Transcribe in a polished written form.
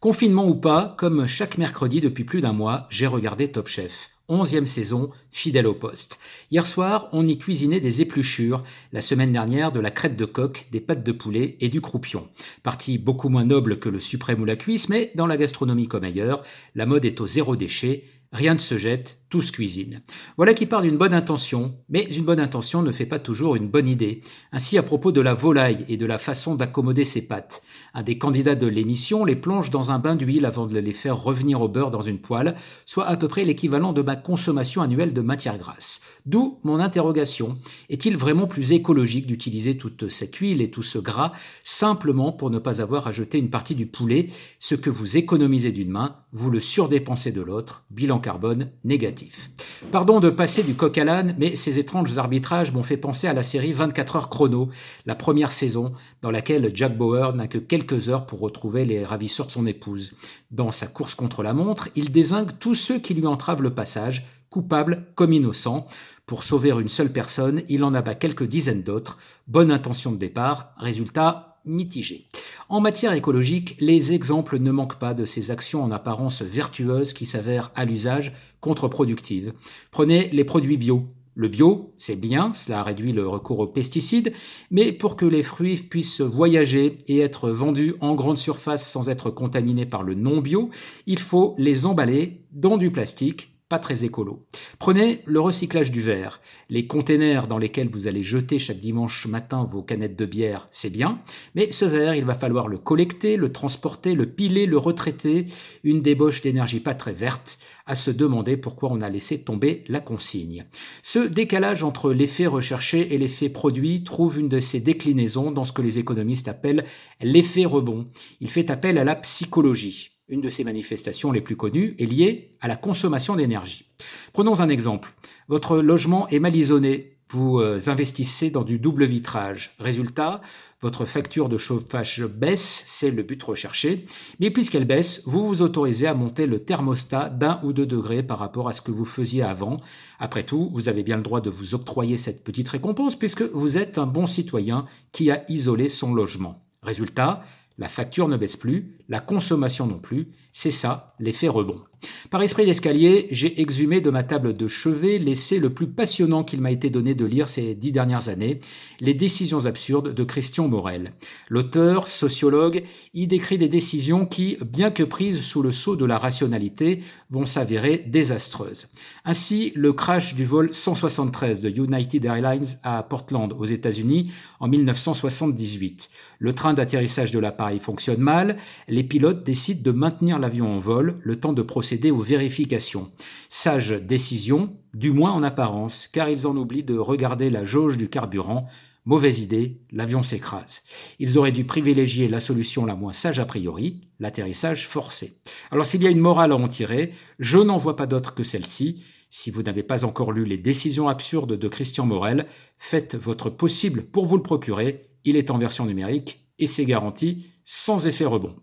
Confinement ou pas, comme chaque mercredi depuis plus d'un mois, j'ai regardé Top Chef. 11e saison, fidèle au poste. Hier soir, on y cuisinait des épluchures, la semaine dernière de la crête de coq, des pâtes de poulet et du croupion. Partie beaucoup moins noble que le suprême ou la cuisse, mais dans la gastronomie comme ailleurs, la mode est au zéro déchet, rien ne se jette, tout se cuisine. Voilà qui part d'une bonne intention, mais une bonne intention ne fait pas toujours une bonne idée. Ainsi à propos de la volaille et de la façon d'accommoder ses pattes. Un des candidats de l'émission les plonge dans un bain d'huile avant de les faire revenir au beurre dans une poêle, soit à peu près l'équivalent de ma consommation annuelle de matière grasse. D'où mon interrogation. Est-il vraiment plus écologique d'utiliser toute cette huile et tout ce gras simplement pour ne pas avoir à jeter une partie du poulet? Ce que vous économisez d'une main, vous le surdépensez de l'autre. Bilan carbone négatif. Pardon de passer du coq à l'âne, mais ces étranges arbitrages m'ont fait penser à la série 24 heures chrono, la première saison, dans laquelle Jack Bauer n'a que quelques heures pour retrouver les ravisseurs de son épouse. Dans sa course contre la montre, il dézingue tous ceux qui lui entravent le passage, coupables comme innocents. Pour sauver une seule personne, il en abat quelques dizaines d'autres. Bonne intention de départ, résultat mitigé. En matière écologique, les exemples ne manquent pas de ces actions en apparence vertueuses qui s'avèrent à l'usage contre-productives. Prenez les produits bio. Le bio, c'est bien, cela réduit le recours aux pesticides, mais pour que les fruits puissent voyager et être vendus en grande surface sans être contaminés par le non-bio, il faut les emballer dans du plastique, pas très écolo. Prenez le recyclage du verre. Les containers dans lesquels vous allez jeter chaque dimanche matin vos canettes de bière, c'est bien, mais ce verre, il va falloir le collecter, le transporter, le piler, le retraiter, une débauche d'énergie pas très verte, à se demander pourquoi on a laissé tomber la consigne. Ce décalage entre l'effet recherché et l'effet produit trouve une de ses déclinaisons dans ce que les économistes appellent l'effet rebond. Il fait appel à la psychologie. Une de ces manifestations les plus connues est liée à la consommation d'énergie. Prenons un exemple. Votre logement est mal isolé. Vous investissez dans du double vitrage. Résultat, votre facture de chauffage baisse, c'est le but recherché. Mais puisqu'elle baisse, vous vous autorisez à monter le thermostat d'1 ou 2 degrés par rapport à ce que vous faisiez avant. Après tout, vous avez bien le droit de vous octroyer cette petite récompense puisque vous êtes un bon citoyen qui a isolé son logement. Résultat, la facture ne baisse plus, la consommation non plus, c'est ça l'effet rebond. Par esprit d'escalier, j'ai exhumé de ma table de chevet l'essai le plus passionnant qu'il m'a été donné de lire ces 10 dernières années, Les décisions absurdes de Christian Morel. L'auteur, sociologue, y décrit des décisions qui, bien que prises sous le sceau de la rationalité, vont s'avérer désastreuses. Ainsi, le crash du vol 173 de United Airlines à Portland, aux États-Unis, en 1978. Le train d'atterrissage de l'appareil fonctionne mal, les pilotes décident de maintenir l'avion en vol, le temps de procéder aux vérifications. Sage décision, du moins en apparence, car ils en oublient de regarder la jauge du carburant. Mauvaise idée, l'avion s'écrase. Ils auraient dû privilégier la solution la moins sage a priori, l'atterrissage forcé. Alors s'il y a une morale à en tirer, je n'en vois pas d'autre que celle-ci. Si vous n'avez pas encore lu Les décisions absurdes de Christian Morel, faites votre possible pour vous le procurer. Il est en version numérique et c'est garanti sans effet rebond.